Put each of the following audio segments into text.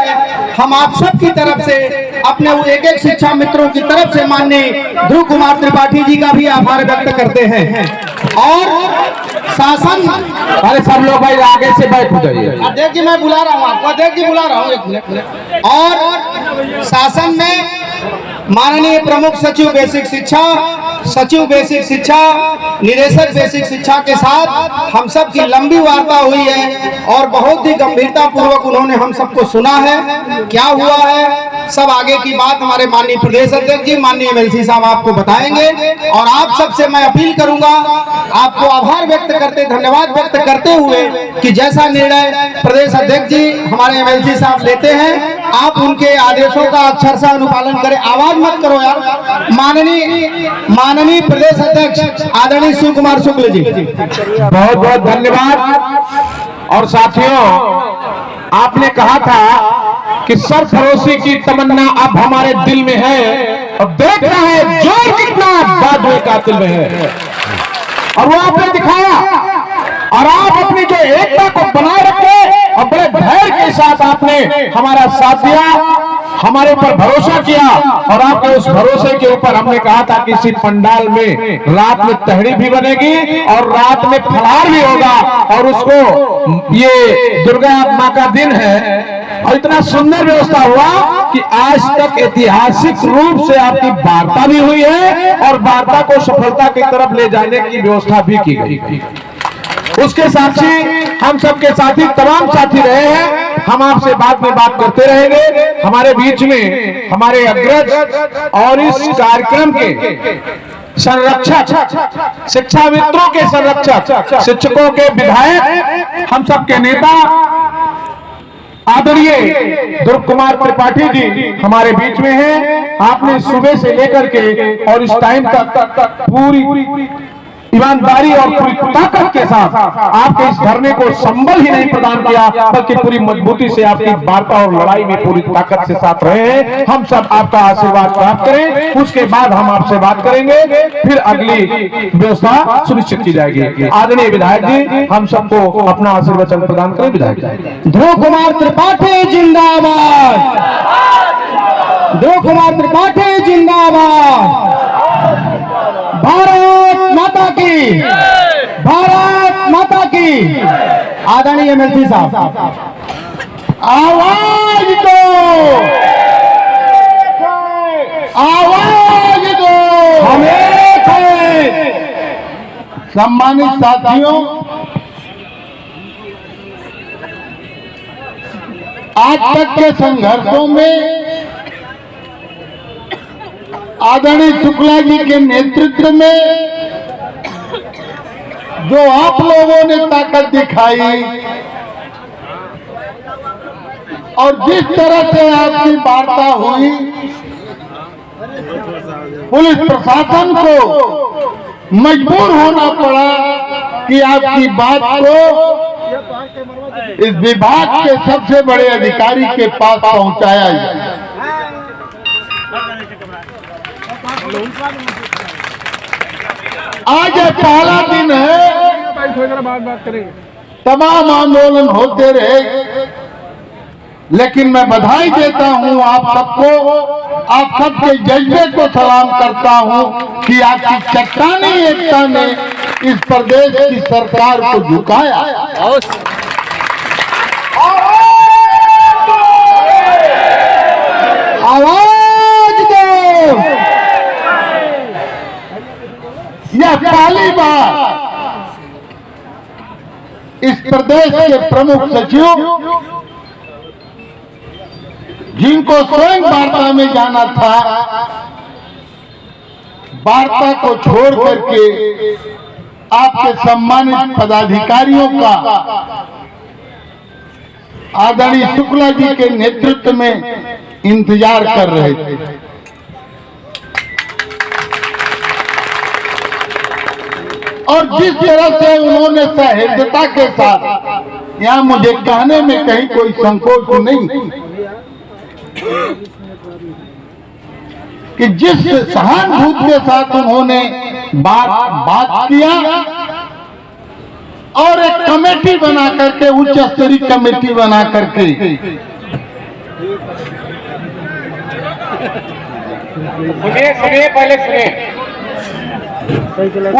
है। हम आप सब की तरफ से, अपने वो एक एक शिक्षा मित्रों की तरफ से माननीय ध्रुव कुमार त्रिपाठी जी का भी आभार व्यक्त करते हैं। और शासन, अरे सब लोग भाई आगे से बैठ जाइए। अध्यक्ष जी मैं बुला रहा हूँ आपको, अध्यक्ष जी बुला रहा हूँ, एक मिनट। और शासन में माननीय प्रमुख सचिव बेसिक शिक्षा, सचिव बेसिक शिक्षा, निदेशक बेसिक शिक्षा के साथ हम सब की लंबी वार्ता हुई है और बहुत ही गंभीरता पूर्वक उन्होंने हम सबको सुना है। क्या हुआ है सब आगे की बात हमारे माननीय प्रदेश अध्यक्ष जी, माननीय एमएलसी साहब आपको बताएंगे। और आप सबसे मैं अपील करूंगा, आपको आभार व्यक्त करते, धन्यवाद व्यक्त करते हुए कि जैसा निर्णय प्रदेश अध्यक्ष जी हमारे एमएलसी साहब लेते हैं, आप उनके आदेशों का अक्षरशः अनुपालन करें। आवाज मत करो यार। माननीय प्रदेश अध्यक्ष आदरणीय शिव कुमार शुक्ल जी, बहुत बहुत धन्यवाद। और साथियों, आपने कहा था कि सरफरोशी की तमन्ना अब हमारे दिल में है और देख रहा है जोर कितना बादुए कातिल में है, और वो आपने दिखाया। और आप अपनी जो एकता को बनाए रखे और बड़े धैर्य के साथ आपने हमारा साथ दिया, हमारे ऊपर भरोसा किया। और आपके उस भरोसे के ऊपर हमने कहा था कि इसी पंडाल में रात में तहरी भी बनेगी और रात में फलाहार भी होगा। और उसको, ये दुर्गा माँ का दिन है और इतना सुंदर व्यवस्था हुआ कि आज तक ऐतिहासिक रूप से आपकी वार्ता भी हुई है और वार्ता को सफलता की तरफ ले जाने की व्यवस्था भी की गई। उसके साक्षी हम सबके साथी तमाम साथी रहे हैं। हम आपसे बाद में बात करते रहेंगे। हमारे बीच में हमारे अग्रज और इस कार्यक्रम के संरक्षक, शिक्षा मित्रों के संरक्षक, शिक्षकों के विधायक, हम सबके नेता आदरणीय ध्रुव कुमार त्रिपाठी जी हमारे बीच में हैं। आपने सुबह से लेकर के और इस टाइम तक पूरी ईमानदारी और पूरी ताकत के साथ आपके इस धरने को संबल ही नहीं प्रदान किया, बल्कि पूरी मजबूती से आपकी वार्ता और लड़ाई में पूरी ताकत से साथ रहे हैं। हम सब आपका आशीर्वाद प्राप्त करें, उसके बाद हम आपसे बात करेंगे, फिर अगली व्यवस्था सुनिश्चित की जाएगी। आदरणीय विधायक जी, हम सबको अपना आशीर्वचन प्रदान करें। विधायक जी। ध्रुव कुमार त्रिपाठी जिंदाबाद, ध्रुव कुमार त्रिपाठी जिंदाबाद। भारत माता की, भारत माता की। आदरणीय एमएलसी साहब, आवाज दो, आवाज दो, हम एक हैं। सम्मानित साथियों, आज तक के संघर्षों में आदरणीय शुक्ला जी के नेतृत्व में जो आप लोगों ने ताकत दिखाई और जिस तरह से आपकी वार्ता हुई, पुलिस प्रशासन को मजबूर होना पड़ा कि आपकी बात को इस विभाग के सबसे बड़े अधिकारी के पास पहुंचाया जाए। आज पहला दिन है, तमाम आंदोलन होते रहे, लेकिन मैं बधाई देता हूं आप सबको, आप सबके जज्बे को सलाम करता हूं कि आपकी चट्टानी एकता ने इस प्रदेश की सरकार को झुकाया। आवाज दो। यह पहली बार इस प्रदेश के प्रमुख सचिव, जिनको स्वयं वार्ता में जाना था, वार्ता को छोड़ करके आपके सम्मानित पदाधिकारियों का आदरणीय शुक्ला जी के नेतृत्व में इंतजार कर रहे थे। और जिस तरह से उन्होंने सहृदयता के साथ, यहाँ मुझे कहने में कहीं कोई संकोच नहीं कि जिस सहानुभूति के साथ उन्होंने बात किया और एक कमेटी बना करके, उच्च स्तरीय कमेटी बना करके सुनिए सुनिए, पहले सुनिए।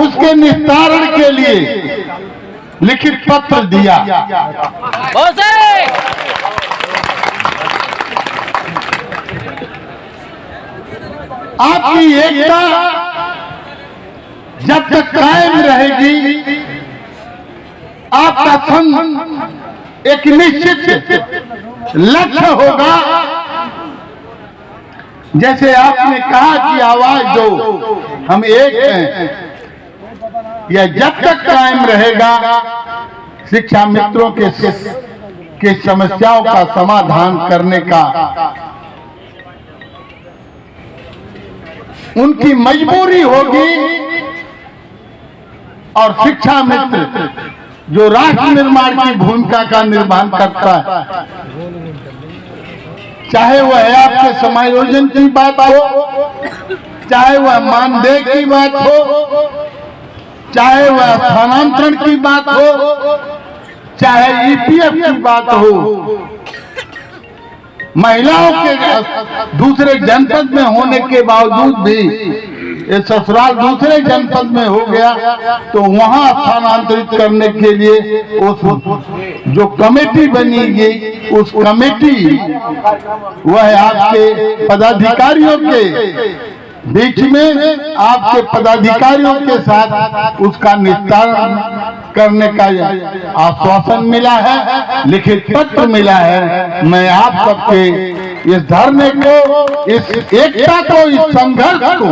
उसके निस्तारण के लिए लिखित पत्र दिया। आपकी एकता जब तक कायम रहेगी, आपका संघ एक निश्चित लक्ष्य होगा। जैसे आपने कहा कि आवाज दो, हम एक हैं, यह जब तक कायम रहेगा शिक्षा मित्रों के समस्याओं का समाधान करने का उनकी मजबूरी होगी। और शिक्षा मित्र जो राष्ट्र निर्माण की भूमिका का निर्माण करता है, चाहे वह आपके समायोजन की बात हो, चाहे वह मानदेय की बात हो, चाहे वह स्थानांतरण की बात हो, चाहे ईपीएफ की बात हो, महिलाओं के दूसरे जनपद में होने के बावजूद भी ये ससुराल दूसरे जनपद में हो गया, तो वहां स्थानांतरित करने के लिए उस जो कमेटी बनेगी, उस कमेटी वह आपके पदाधिकारियों के बीच में, आपके पदाधिकारियों के साथ उसका निस्तारण करने का आश्वासन मिला है, लिखित पत्र मिला है। मैं आप सबके इस धरने को, इस एकता को, इस संघर्ष को